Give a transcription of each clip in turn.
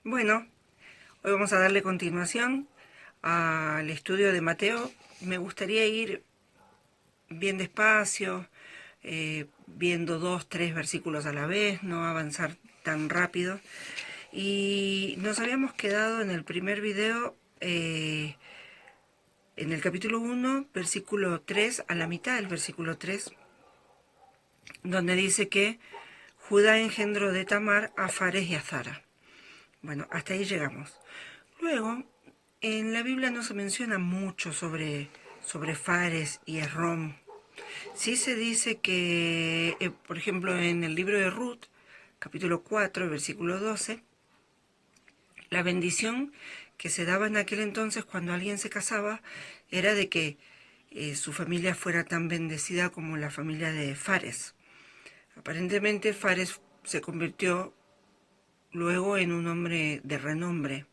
Bueno, hoy vamos a darle continuación al estudio de Mateo. Me gustaría ir bien despacio, viendo 2, 3 versículos a la vez, no avanzar tan rápido. Y nos habíamos quedado en el primer video, en el capítulo 1, versículo 3, a la mitad del versículo 3, donde dice que Judá engendró de Tamar a Fares y a Zara. Bueno, hasta ahí llegamos. Luego, en la Biblia no se menciona mucho sobre Fares y Esrom. Sí se dice que, por ejemplo, en el libro de Ruth, capítulo 4, versículo 12, la bendición que se daba en aquel entonces cuando alguien se casaba era de que su familia fuera tan bendecida como la familia de Fares. Aparentemente Fares se convirtió luego en un hombre de renombre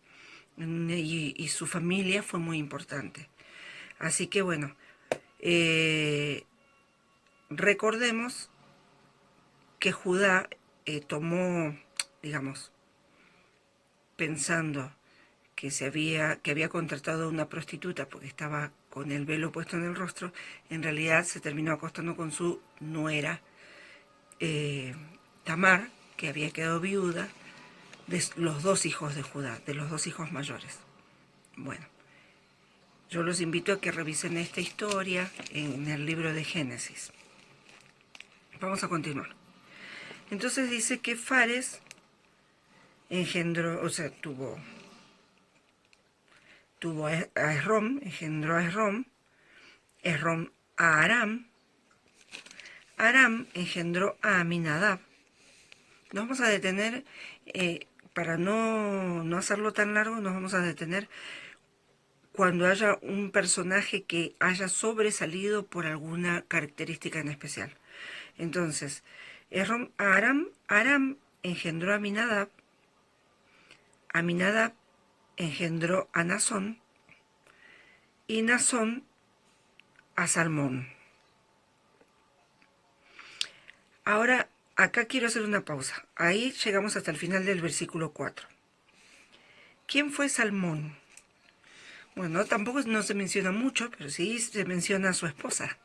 y su familia fue muy importante. Así que bueno, eh, recordemos que Judá tomó, digamos, pensando que había contratado a una prostituta porque estaba con el velo puesto en el rostro, en realidad se terminó acostando con su nuera, eh, Tamar, que había quedado viuda de los 2 hijos de Judá, de los 2 hijos mayores. Bueno, yo los invito a que revisen esta historia en el libro de Génesis. Vamos a continuar. Entonces dice que Fares engendró, o sea, tuvo a Esrom, engendró a Esrom, Esrom a Aram, Aram engendró a Aminadab. Nos vamos a detener, para no hacerlo tan largo, nos vamos a detener cuando haya un personaje que haya sobresalido por alguna característica en especial. Entonces, Aram engendró a Aminadab, Aminadab engendró a Nazón y Nazón a Salmón. Ahora, acá quiero hacer una pausa. Ahí llegamos hasta el final del versículo 4. ¿Quién fue Salmón? Bueno, tampoco no se menciona mucho, pero sí se menciona a su esposa,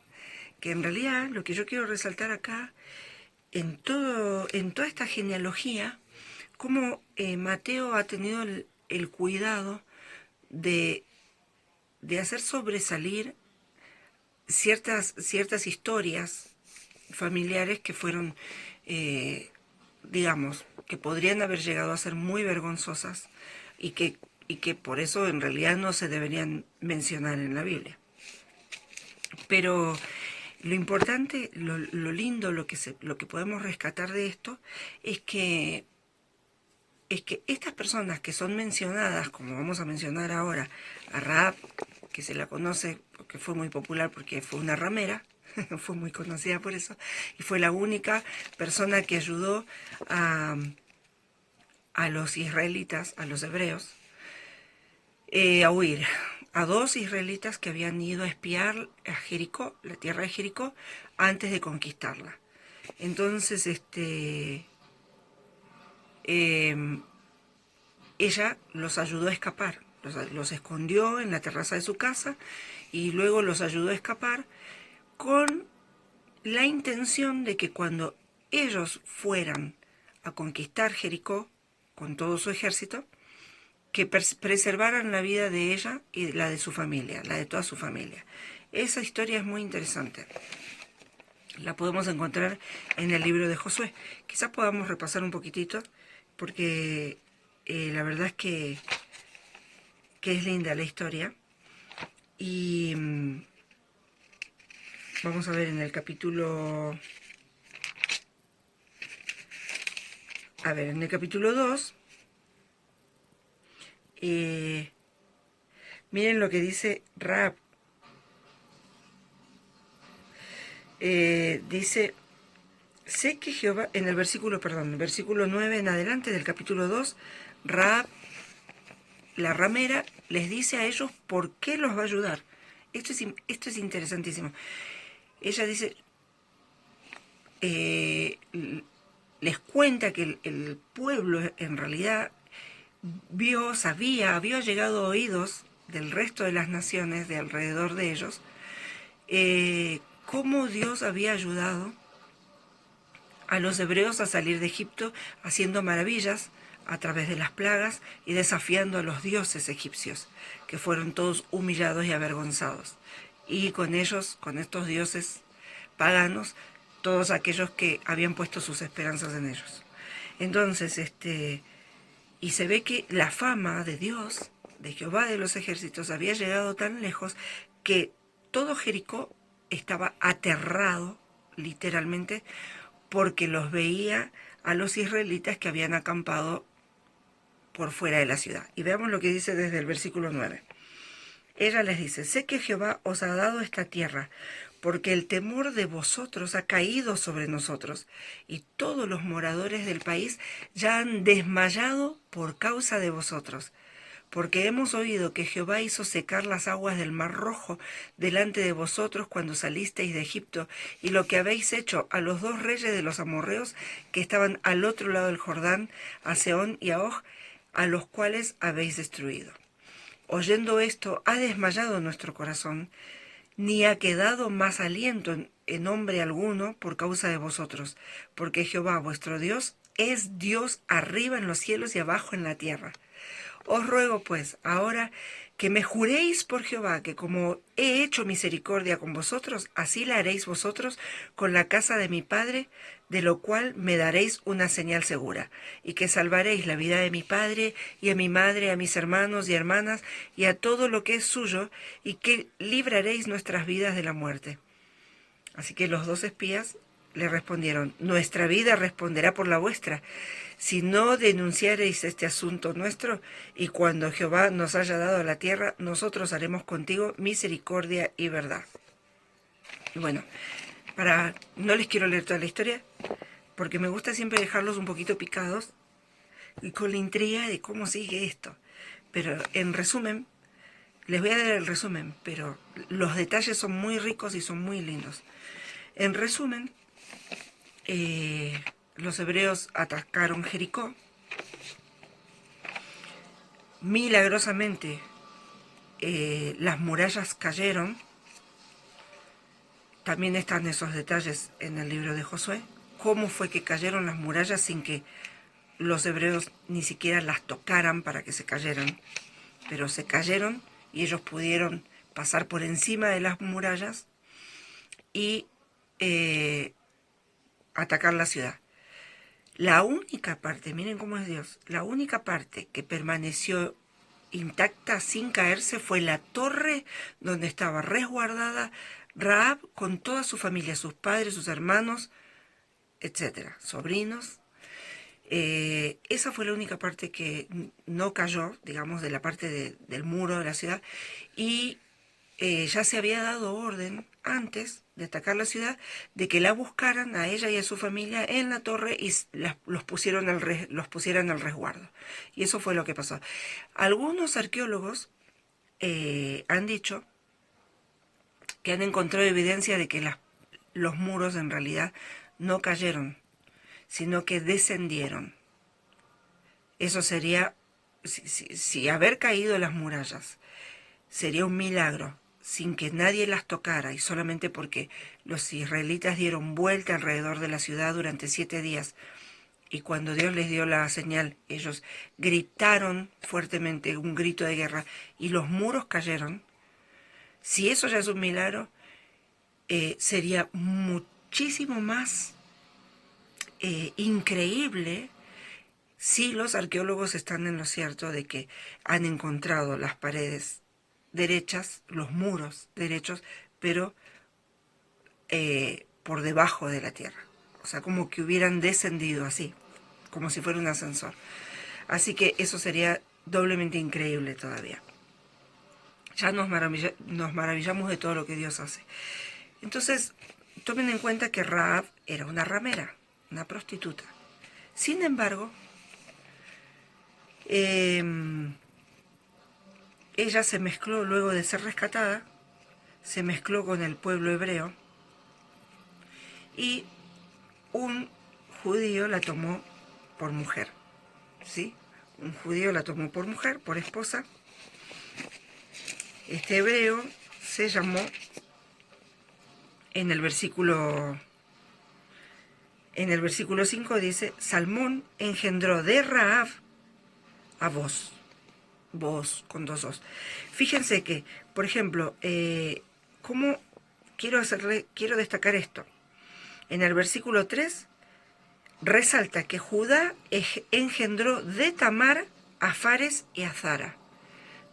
que en realidad lo que yo quiero resaltar acá, en toda esta genealogía, cómo Mateo ha tenido el cuidado de, de hacer sobresalir ciertas historias familiares que fueron, digamos, que podrían haber llegado a ser muy vergonzosas y que por eso en realidad no se deberían mencionar en la Biblia. Pero lo importante, lo lindo, lo que podemos rescatar de esto es que estas personas que son mencionadas, como vamos a mencionar ahora, a Rahab, que se la conoce porque fue muy popular porque fue una ramera, fue muy conocida por eso, y fue la única persona que ayudó a los israelitas, a los hebreos, a huir. A 2 israelitas que habían ido a espiar a Jericó, la tierra de Jericó, antes de conquistarla. Entonces, eh, ella los ayudó a escapar, los escondió en la terraza de su casa y luego los ayudó a escapar con la intención de que cuando ellos fueran a conquistar Jericó con todo su ejército, que preservaran la vida de ella y la de su familia, la de toda su familia. Esa historia es muy interesante. La podemos encontrar en el libro de Josué. Quizás podamos repasar un poquitito, porque la verdad es que es linda la historia. Y vamos a ver en el capítulo... A ver, en el capítulo 2, miren lo que dice Rahab. Dice, sé que Jehová, en el versículo, perdón, el versículo 9 en adelante del capítulo 2, Rahab, la ramera, les dice a ellos por qué los va a ayudar. Esto es interesantísimo. Ella dice, les cuenta que el pueblo en realidad había llegado a oídos del resto de las naciones de alrededor de ellos, cómo Dios había ayudado a los hebreos a salir de Egipto haciendo maravillas a través de las plagas y desafiando a los dioses egipcios, que fueron todos humillados y avergonzados. Y con ellos, con estos dioses paganos, todos aquellos que habían puesto sus esperanzas en ellos. Entonces, y se ve que la fama de Dios, de Jehová de los ejércitos, había llegado tan lejos que todo Jericó estaba aterrado, literalmente, porque los veía a los israelitas que habían acampado por fuera de la ciudad. Y veamos lo que dice desde el versículo 9. Ella les dice: sé que Jehová os ha dado esta tierra, porque el temor de vosotros ha caído sobre nosotros, y todos los moradores del país ya han desmayado por causa de vosotros. Porque hemos oído que Jehová hizo secar las aguas del Mar Rojo delante de vosotros cuando salisteis de Egipto, y lo que habéis hecho a los dos reyes de los amorreos que estaban al otro lado del Jordán, a Sehón y a Og, a los cuales habéis destruido. Oyendo esto, ha desmayado nuestro corazón, ni ha quedado más aliento en hombre alguno por causa de vosotros, porque Jehová vuestro Dios es Dios arriba en los cielos y abajo en la tierra. Os ruego, pues, ahora que me juréis por Jehová, que como he hecho misericordia con vosotros, así la haréis vosotros con la casa de mi padre, de lo cual me daréis una señal segura, y que salvaréis la vida de mi padre, y a mi madre, a mis hermanos y hermanas, y a todo lo que es suyo, y que libraréis nuestras vidas de la muerte. Así que los dos espías le respondieron: nuestra vida responderá por la vuestra, si no denunciareis este asunto nuestro, y cuando Jehová nos haya dado la tierra, nosotros haremos contigo misericordia y verdad. Y bueno, no les quiero leer toda la historia, porque me gusta siempre dejarlos un poquito picados y con la intriga de cómo sigue esto. Pero en resumen, les voy a dar el resumen, pero los detalles son muy ricos y son muy lindos. En resumen, los hebreos atacaron Jericó. Milagrosamente, las murallas cayeron. También están esos detalles en el libro de Josué. Cómo fue que cayeron las murallas sin que los hebreos ni siquiera las tocaran para que se cayeran. Pero se cayeron y ellos pudieron pasar por encima de las murallas y atacar la ciudad. La única parte, miren cómo es Dios, la única parte que permaneció intacta sin caerse fue la torre donde estaba resguardada Rahab con toda su familia, sus padres, sus hermanos, etcétera, sobrinos. Esa fue la única parte que no cayó, digamos, de la parte del muro de la ciudad, y ya se había dado orden antes de atacar la ciudad de que la buscaran a ella y a su familia en la torre y los pusieran al resguardo. Y eso fue lo que pasó. Algunos arqueólogos han dicho que han encontrado evidencia de que los muros en realidad no cayeron, sino que descendieron. Eso sería, si haber caído las murallas sería un milagro, sin que nadie las tocara y solamente porque los israelitas dieron vuelta alrededor de la ciudad durante 7 días, y cuando Dios les dio la señal, ellos gritaron fuertemente un grito de guerra y los muros cayeron. Si eso ya es un milagro, sería muchísimo más increíble si los arqueólogos están en lo cierto de que han encontrado las paredes derechas, los muros derechos, pero por debajo de la tierra. O sea, como que hubieran descendido así, como si fuera un ascensor. Así que eso sería doblemente increíble todavía. Ya nos maravillamos de todo lo que Dios hace. Entonces, tomen en cuenta que Rahab era una ramera, una prostituta. Sin embargo, ella se mezcló, luego de ser rescatada, se mezcló con el pueblo hebreo y un judío la tomó por mujer, ¿sí? un judío la tomó por mujer, por esposa. Este hebreo se llamó, en el versículo 5 dice, Salmón engendró de Rahab a Boz. Boz con dos os. Fíjense que, por ejemplo, ¿cómo quiero destacar esto? En el versículo 3 resalta que Judá engendró de Tamar a Fares y a Zara.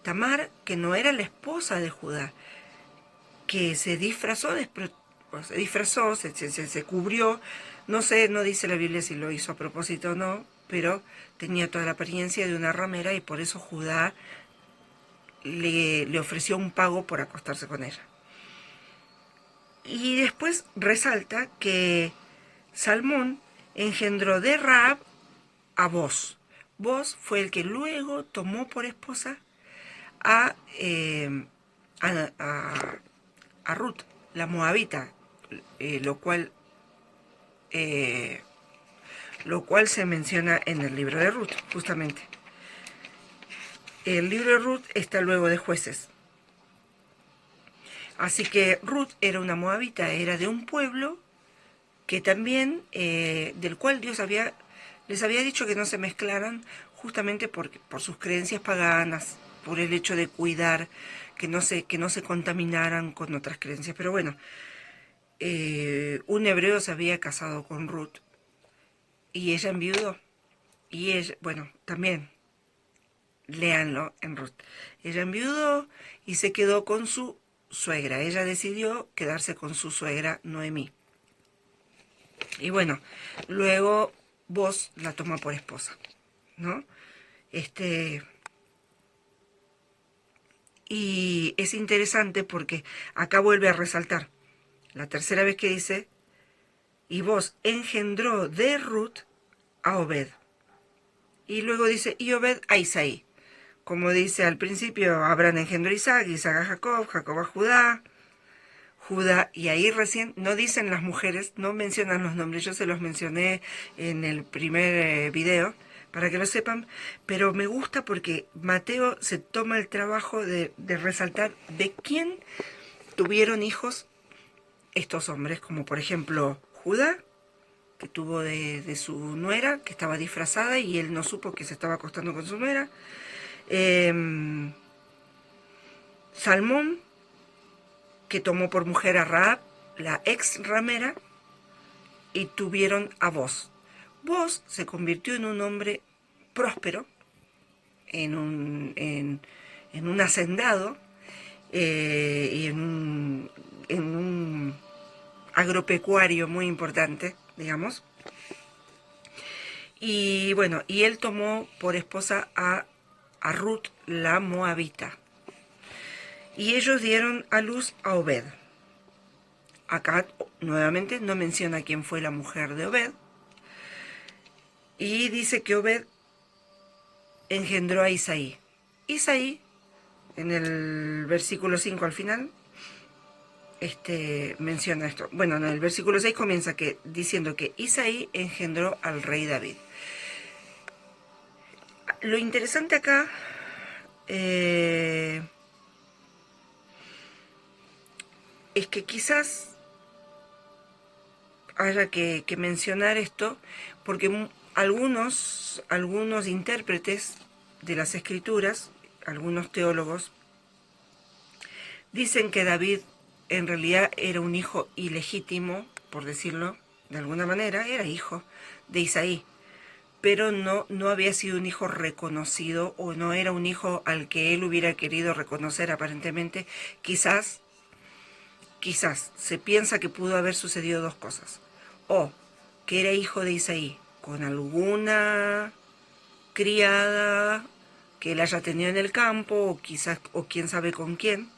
Tamar, que no era la esposa de Judá, que se disfrazó, se cubrió, no sé, no dice la Biblia si lo hizo a propósito o no, pero tenía toda la apariencia de una ramera y por eso Judá le ofreció un pago por acostarse con ella. Y después resalta que Salmón engendró de Rahab a Boz. Boz fue el que luego tomó por esposa a Ruth, la moabita, lo cual se menciona en el libro de Ruth, justamente. El libro de Ruth está luego de Jueces. Así que Ruth era una moabita, era de un pueblo que también, del cual Dios les había dicho que no se mezclaran, justamente por sus creencias paganas, por el hecho de cuidar, que no se contaminaran con otras creencias. Pero bueno, un hebreo se había casado con Ruth y ella enviudó. Y ella, bueno, también, léanlo en Ruth. Ella enviudó y se quedó con su suegra. Ella decidió quedarse con su suegra Noemí. Y bueno, luego Boz la toma por esposa, ¿no? Y es interesante porque acá vuelve a resaltar, la tercera vez que dice, y Boz engendró de Ruth a Obed. Y luego dice, y Obed a Isaí. Como dice al principio, Abraham engendró a Isaac, Isaac a Jacob, Jacob a Judá, y ahí recién no dicen las mujeres, no mencionan los nombres, yo se los mencioné en el primer video, para que lo sepan, pero me gusta porque Mateo se toma el trabajo de resaltar de quién tuvieron hijos estos hombres, como por ejemplo Judá, que tuvo de su nuera, que estaba disfrazada y él no supo que se estaba acostando con su nuera. Salmón, que tomó por mujer a Rahab, la ex ramera, y tuvieron a Boz. Boz se convirtió en un hombre próspero, en un hacendado y en un agropecuario muy importante, digamos. Y bueno, y él tomó por esposa a Ruth la moabita. Y ellos dieron a luz a Obed. Acá nuevamente no menciona quién fue la mujer de Obed. Y dice que Obed engendró a Isaí. Isaí, en el versículo 5 al final, menciona esto. Bueno, en el versículo 6 comienza diciendo que Isaí engendró al rey David. Lo interesante acá es que quizás haya que mencionar esto porque algunos intérpretes de las escrituras, algunos teólogos, dicen que David en realidad era un hijo ilegítimo, por decirlo de alguna manera, era hijo de Isaí, pero no había sido un hijo reconocido o no era un hijo al que él hubiera querido reconocer aparentemente. Quizás se piensa que pudo haber sucedido dos cosas. O que era hijo de Isaí con alguna criada que él haya tenido en el campo, o quién sabe con quién.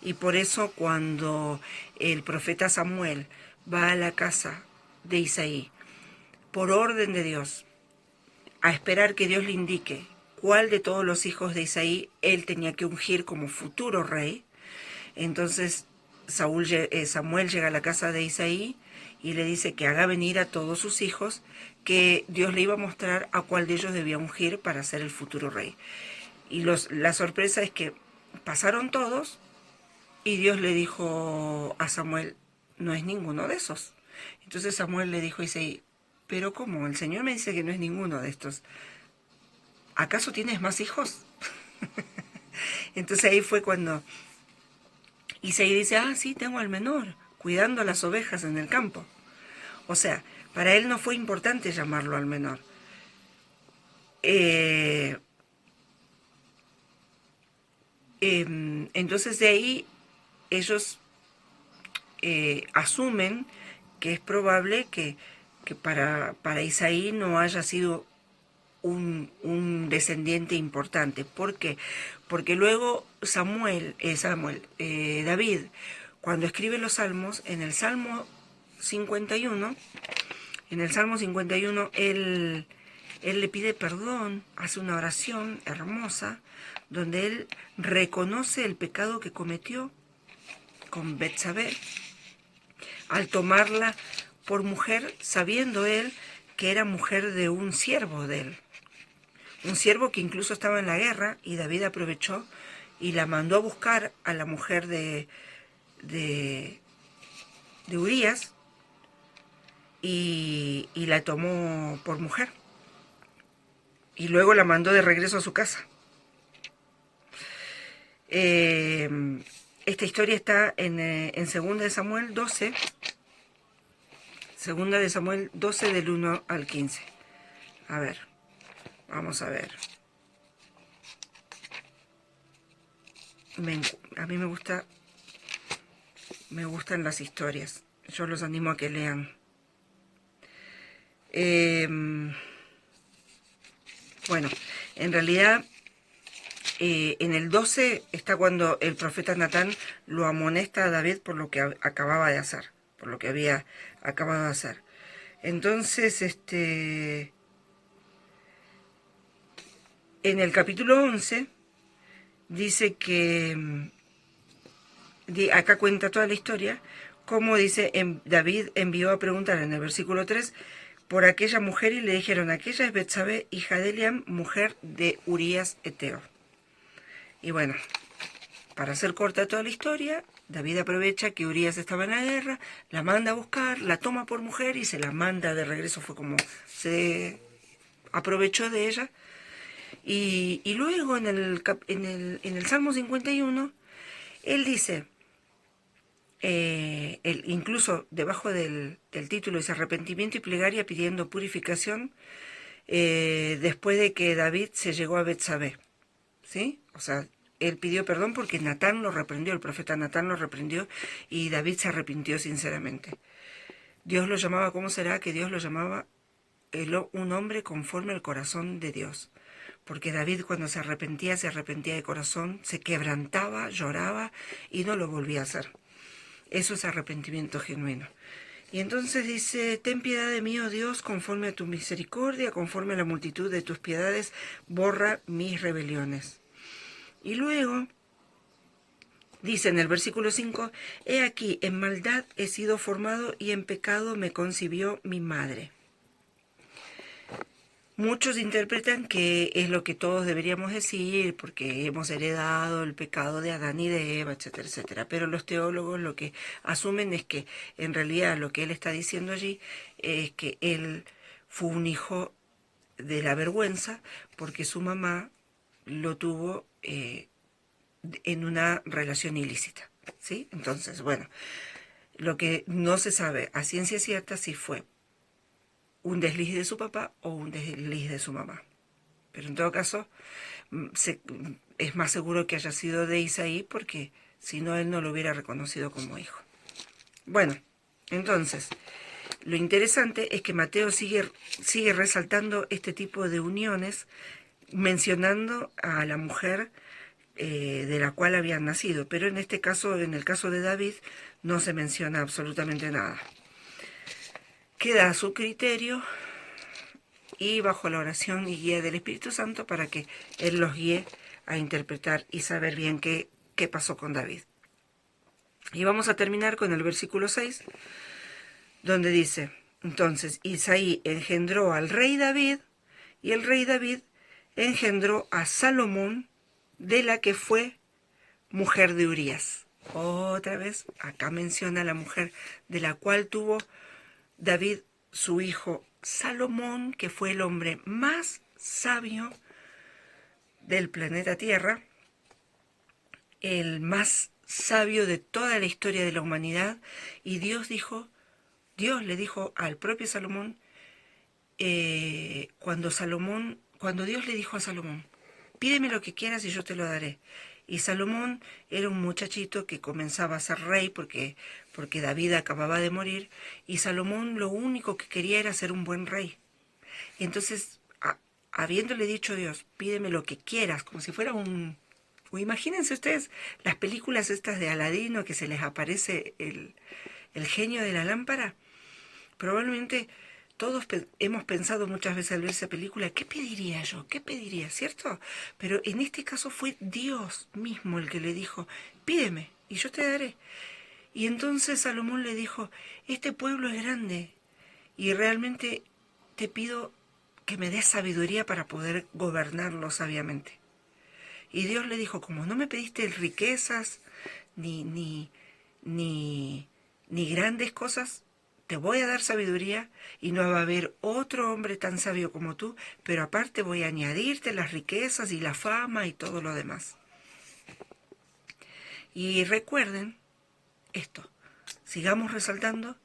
Y por eso cuando el profeta Samuel va a la casa de Isaí, por orden de Dios, a esperar que Dios le indique cuál de todos los hijos de Isaí él tenía que ungir como futuro rey, entonces Samuel llega a la casa de Isaí y le dice que haga venir a todos sus hijos, que Dios le iba a mostrar a cuál de ellos debía ungir para ser el futuro rey. Y la sorpresa es que pasaron todos y Dios le dijo a Samuel, no es ninguno de esos. Entonces Samuel le dijo a Isaí, pero ¿cómo? El Señor me dice que no es ninguno de estos. ¿Acaso tienes más hijos? Entonces ahí fue cuando Isaí dice, ah, sí, tengo al menor, cuidando las ovejas en el campo. O sea, para él no fue importante llamarlo al menor. Entonces de ahí ellos asumen que es probable que para Isaí no haya sido un descendiente importante. ¿Por qué? Porque luego David, cuando escribe los salmos, en el Salmo 51, él le pide perdón, hace una oración hermosa, donde él reconoce el pecado que cometió con Betsabé, al tomarla por mujer, sabiendo él que era mujer de un siervo de él. Un siervo que incluso estaba en la guerra, y David aprovechó y la mandó a buscar a la mujer de Urías y la tomó por mujer. Y luego la mandó de regreso a su casa. Esta historia está en 2 de Samuel 12, 2 de Samuel 12 del 1 al 15. A ver, vamos a ver. A mí me gustan las historias. Yo los animo a que lean. Bueno, en realidad en el 12 está cuando el profeta Natán lo amonesta a David por lo que acababa de hacer, por lo que había acabado de hacer. Entonces, en el capítulo 11 dice que, acá cuenta toda la historia, como dice, David envió a preguntar en el versículo 3 por aquella mujer y le dijeron, aquella es Betsabé, hija de Eliam, mujer de Urías Eteo. Y bueno, para hacer corta toda la historia, David aprovecha que Urías estaba en la guerra, la manda a buscar, la toma por mujer y se la manda de regreso. Fue como se aprovechó de ella. Y luego en el Salmo 51, él dice, incluso debajo del título dice arrepentimiento y plegaria pidiendo purificación, después de que David se llegó a Betsabé, ¿sí? O sea, él pidió perdón porque Natán lo reprendió, el profeta Natán lo reprendió y David se arrepintió sinceramente. Dios lo llamaba, ¿cómo será que Dios lo llamaba? Un hombre conforme al corazón de Dios. Porque David cuando se arrepentía de corazón, se quebrantaba, lloraba y no lo volvía a hacer. Eso es arrepentimiento genuino. Y entonces dice, ten piedad de mí, oh Dios, conforme a tu misericordia, conforme a la multitud de tus piedades, borra mis rebeliones. Y luego dice en el versículo 5, he aquí, en maldad he sido formado y en pecado me concibió mi madre. Muchos interpretan que es lo que todos deberíamos decir, porque hemos heredado el pecado de Adán y de Eva, etcétera, etcétera. Pero los teólogos lo que asumen es que en realidad lo que él está diciendo allí es que él fue un hijo de la vergüenza porque su mamá lo tuvo en una relación ilícita, ¿sí? Entonces, bueno, lo que no se sabe a ciencia cierta si fue un desliz de su papá o un desliz de su mamá. Pero en todo caso, es más seguro que haya sido de Isaí porque si no, él no lo hubiera reconocido como hijo. Bueno, entonces, lo interesante es que Mateo sigue resaltando este tipo de uniones, mencionando a la mujer de la cual habían nacido, pero en este caso, en el caso de David, no se menciona absolutamente nada. Queda a su criterio y bajo la oración y guía del Espíritu Santo para que Él los guíe a interpretar y saber bien qué pasó con David. Y vamos a terminar con el versículo 6, donde dice, entonces Isaí engendró al rey David, y el rey David engendró a Salomón, de la que fue mujer de Urías. Otra vez, acá menciona la mujer de la cual tuvo David su hijo Salomón, que fue el hombre más sabio del planeta Tierra, el más sabio de toda la historia de la humanidad, y Dios le dijo al propio Salomón, cuando Dios le dijo a Salomón, pídeme lo que quieras y yo te lo daré. Y Salomón era un muchachito que comenzaba a ser rey porque David acababa de morir, y Salomón lo único que quería era ser un buen rey. Y entonces, habiéndole dicho a Dios, pídeme lo que quieras, como si fuera o imagínense ustedes las películas estas de Aladino, que se les aparece el genio de la lámpara. Probablemente todos hemos pensado muchas veces al ver esa película, ¿qué pediría yo? ¿Qué pediría? ¿Cierto? Pero en este caso fue Dios mismo el que le dijo, pídeme y yo te daré. Y entonces Salomón le dijo, este pueblo es grande y realmente te pido que me des sabiduría para poder gobernarlo sabiamente. Y Dios le dijo, como no me pediste riquezas ni grandes cosas, te voy a dar sabiduría y no va a haber otro hombre tan sabio como tú, pero aparte voy a añadirte las riquezas y la fama y todo lo demás. Y recuerden esto, sigamos resaltando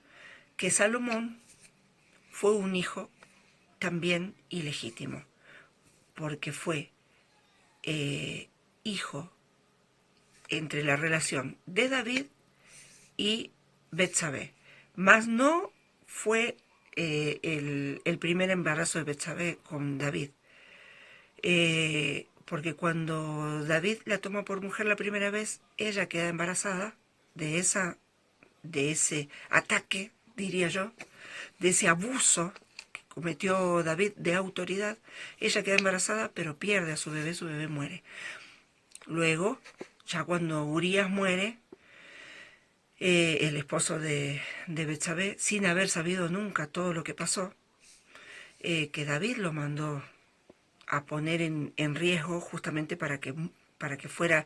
que Salomón fue un hijo también ilegítimo, porque fue hijo entre la relación de David y Betsabé, mas no fue el primer embarazo de Betsabé con David, porque cuando David la toma por mujer la primera vez, ella queda embarazada de ese ataque, diría yo, de ese abuso que cometió David de autoridad. Ella queda embarazada, pero pierde a su bebé muere. Luego, ya cuando Urías muere, el esposo de Betsabé, sin haber sabido nunca todo lo que pasó, que David lo mandó a poner en riesgo justamente para que fuera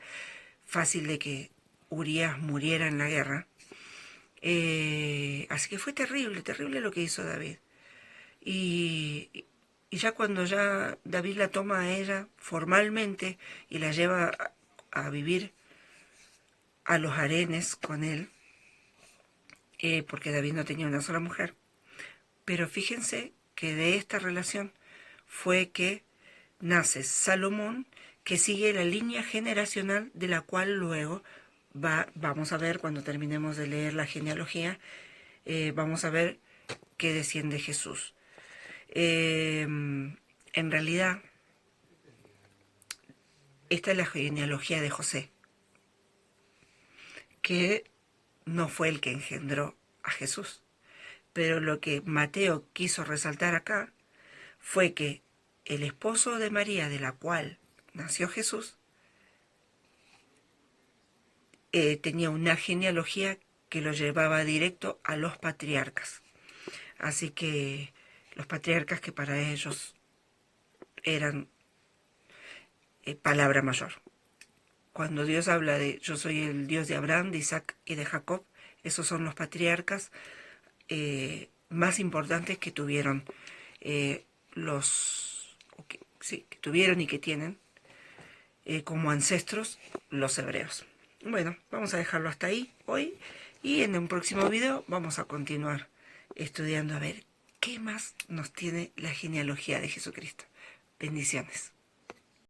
fácil de que Urías muriera en la guerra. Así que fue terrible, terrible lo que hizo David. Y ya cuando ya David la toma a ella formalmente y la lleva a vivir a los harenes con él, porque David no tenía una sola mujer, pero fíjense que de esta relación fue que nace Salomón, que sigue la línea generacional de la cual luego vamos a ver cuando terminemos de leer la genealogía, vamos a ver que desciende Jesús. En realidad, esta es la genealogía de José, que no fue el que engendró a Jesús. Pero lo que Mateo quiso resaltar acá fue que el esposo de María, de la cual nació Jesús, tenía una genealogía que lo llevaba directo a los patriarcas. Así que los patriarcas, que para ellos eran palabra mayor. Cuando Dios habla de yo soy el Dios de Abraham, de Isaac y de Jacob, esos son los patriarcas más importantes que tuvieron que tuvieron y que tienen como ancestros los hebreos. Bueno, vamos a dejarlo hasta ahí hoy, y en un próximo video vamos a continuar estudiando a ver qué más nos tiene la genealogía de Jesucristo. Bendiciones.